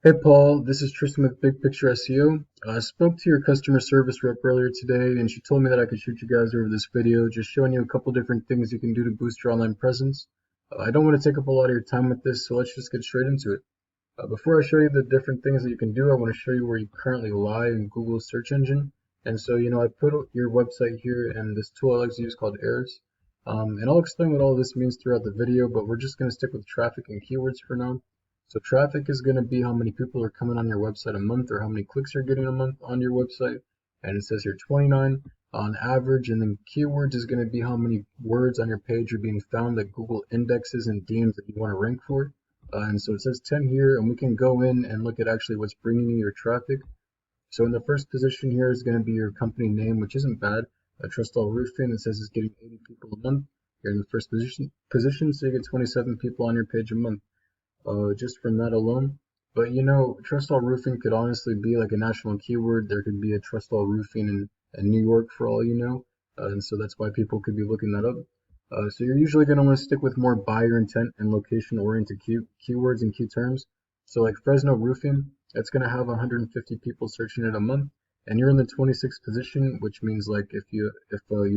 Hey Paul, this is Tristan with Big Picture SEO. I spoke to your customer service rep earlier today and she told me that I could shoot you guys over this video just showing you a couple different things you can do to boost your online presence. I don't want to take up a lot of your time with this, so let's just get straight into it. Before I show you the different things that you can do, I want to show you where you currently lie in Google's search engine. And so, I put your website here and this tool I like to use called Ahrefs. And I'll explain what all this means throughout the video, but we're just going to stick with traffic and keywords for now. So traffic is going to be how many people are coming on your website a month or how many clicks you're getting a month on your website. And it says here 29 on average. And then keywords is going to be how many words on your page are being found that Google indexes and deems that you want to rank for. And so it says 10 here, and we can go in and look at actually what's bringing you your traffic. So in the first position here is going to be your company name, which isn't bad. Trust All Roofing, it says it's getting 80 people a month. You're in the first position, so you get 27 people on your page a month, just from that alone. But Trust All Roofing could honestly be like a national keyword. There could be a Trust All Roofing in New York for all you know. And so that's why people could be looking that up. So you're usually going to want to stick with more buyer intent and location oriented keywords and key terms. So like Fresno Roofing, that's going to have 150 people searching it a month, and you're in the 26th position, which means like if you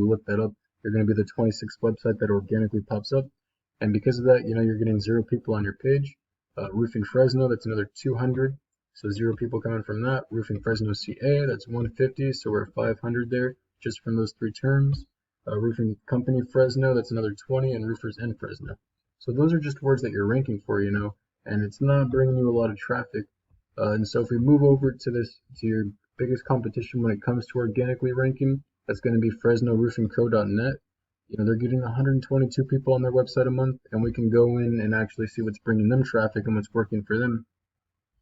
look that up, you're going to be the 26th website that organically pops up. And because of that, you're getting 0 people on your page. Roofing Fresno, that's another 200, so 0 people coming from that. Roofing Fresno CA, that's 150, so we're 500 there just from those three terms. Roofing Company Fresno, that's another 20, and Roofers in Fresno. So those are just words that you're ranking for, and it's not bringing you a lot of traffic. And so if we move over to your biggest competition when it comes to organically ranking, that's going to be FresnoRoofingCo.net. They're getting 122 people on their website a month, and we can go in and actually see what's bringing them traffic and what's working for them.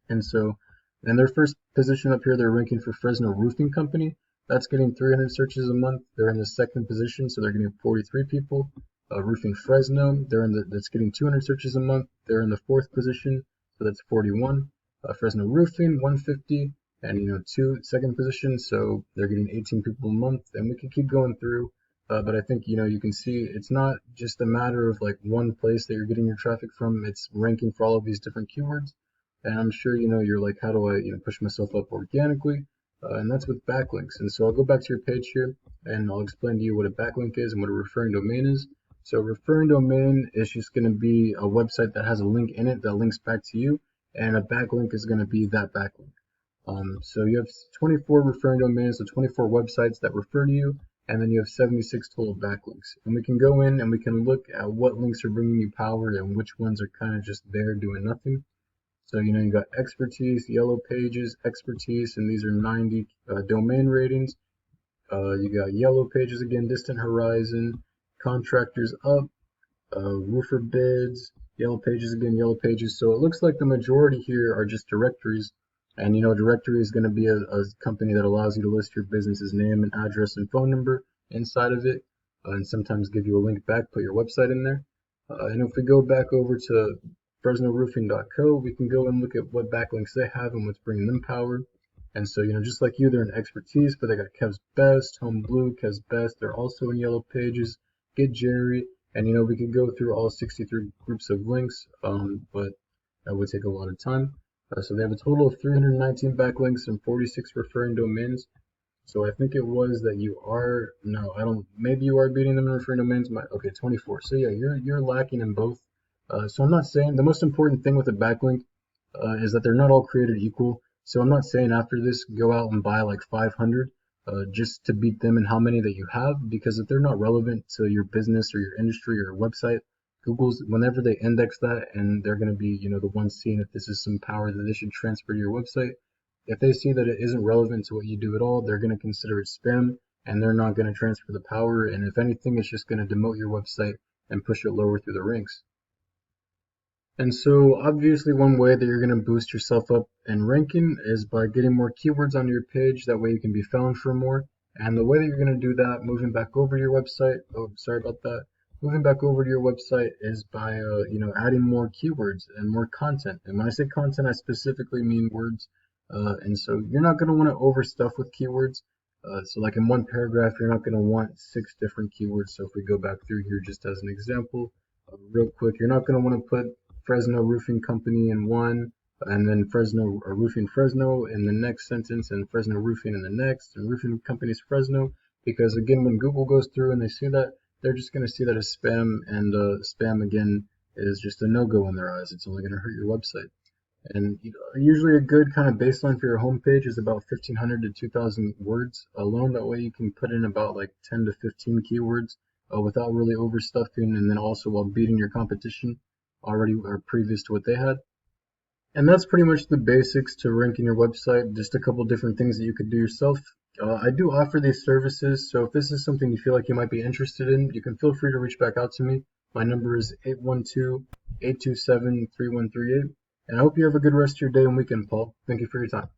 And so, in their first position up here, they're ranking for Fresno Roofing Company. That's getting 300 searches a month. They're in the second position, so they're getting 43 people. Roofing Fresno, that's getting 200 searches a month. They're in the fourth position, so that's 41. Fresno Roofing, 150, and second position, so they're getting 18 people a month. And we can keep going through, but I think you can see it's not just a matter of like one place that you're getting your traffic from. It's ranking for all of these different keywords. And I'm sure you're like, how do I push myself up organically? And that's with backlinks. And so I'll go back to your page here and I'll explain to you what a backlink is and what a referring domain is. So a referring domain is just going to be a website that has a link in it that links back to you, and a backlink is going to be that backlink. So you have 24 referring domains, so 24 websites that refer to you, and then you have 76 total backlinks. And we can go in and we can look at what links are bringing you power and which ones are kind of just there doing nothing. So, you got expertise, yellow pages, expertise, and these are 90 domain ratings. You got yellow pages again, distant horizon, contractors up, roofer bids, yellow pages again, yellow pages. So it looks like the majority here are just directories. And, directory is going to be a company that allows you to list your business's name and address and phone number inside of it, and sometimes give you a link back, put your website in there. And if we go back over to FresnoRoofing.co, we can go and look at what backlinks they have and what's bringing them power. And so, just like you, they're in expertise, but they got Kev's Best, Home Blue, Kev's Best. They're also in yellow pages. Get Jerry, and we could go through all 63 groups of links, but that would take a lot of time. So they have a total of 319 backlinks and 46 referring domains. So I think it was that you are, no, I don't, maybe you are beating them in referring domains. Okay, 24. So yeah, you're lacking in both. So I'm not saying the most important thing with a backlink is that they're not all created equal. So I'm not saying after this go out and buy like 500 just to beat them in how many that you have, because if they're not relevant to your business or your industry or your website, Google's, whenever they index that and they're going to be the ones seeing if this is some power that they should transfer to your website. If they see that it isn't relevant to what you do at all, they're going to consider it spam and they're not going to transfer the power. And if anything, it's just going to demote your website and push it lower through the ranks. And so obviously one way that you're going to boost yourself up in ranking is by getting more keywords on your page. That way you can be found for more. And the way that you're going to do that, moving back over to your website, oh, sorry about that. Moving back over to your website is by, adding more keywords and more content. And when I say content, I specifically mean words. And so you're not going to want to overstuff with keywords. So like in one paragraph, you're not going to want 6 different keywords. So if we go back through here just as an example, real quick, you're not going to want to put Fresno Roofing Company in one, and then Fresno or Roofing Fresno in the next sentence, and Fresno Roofing in the next, and Roofing Companies Fresno, because again, when Google goes through and they see that, they're just going to see that as spam, and spam again is just a no-go in their eyes. It's only going to hurt your website. And usually a good kind of baseline for your homepage is about 1,500 to 2,000 words alone. That way you can put in about like 10 to 15 keywords without really overstuffing, and then also while beating your competition already or previous to what they had. And that's pretty much the basics to ranking your website. Just a couple different things that you could do yourself. I do offer these services, so if this is something you feel like you might be interested in, you can feel free to reach back out to me. My number is 812-827-3138. And I hope you have a good rest of your day and weekend, Paul. Thank you for your time.